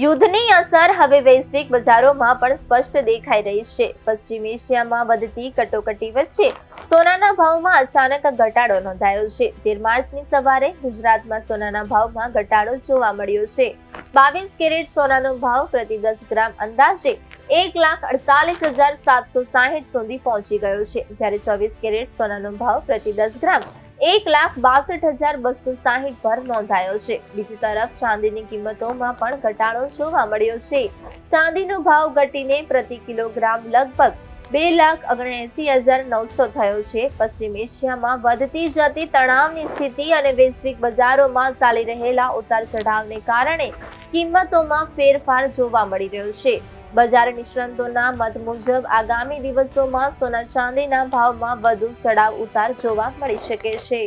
યુદ્ધની અસર હવે વૈશ્વિક બજારોમાં પણ સ્પષ્ટ દેખાઈ રહી છે. પશ્ચિમ એશિયામાં વધતી કટોકટી વચ્ચે સોનાના ભાવમાં અચાનક ઘટાડો નોંધાયો છે. 13 માર્ચની સવારે ગુજરાતમાં સોનાના ભાવમાં ઘટાડો જોવા મળ્યો છે. 22 કેરેટ સોનાનો ભાવ પ્રતિ 10 ગ્રામ અંદાજે 1,48,760 સુધી પહોંચી ગયો છે, જ્યારે 24 કેરેટ સોનાનો ભાવ પ્રતિ 10 ગ્રામ 1,62,260 પર નોંધાયો છે. બીજી તરફ ચાંદીની કિંમતોમાં પણ ઘટાડો જોવા મળ્યો છે. ચાંદીનો ભાવ ઘટીને પ્રતિ કિલોગ્રામ લગભગ 2,79,900 થયો છે. પશ્ચિમ એશિયામાં વધતી જતી તણાવની સ્થિતિ અને વૈશ્વિક બજારોમાં ચાલી રહેલા ઉતાર ચઢાવને કારણે કિંમતોમાં ફેરફાર જોવા મળી રહ્યો છે. બજાર નિષ્ણાતોના મત મુજબ આગામી દિવસોમાં સોના ચાંદીના ભાવમાં વધુ ચઢાવ ઉતાર જોવા મળી શકે છે.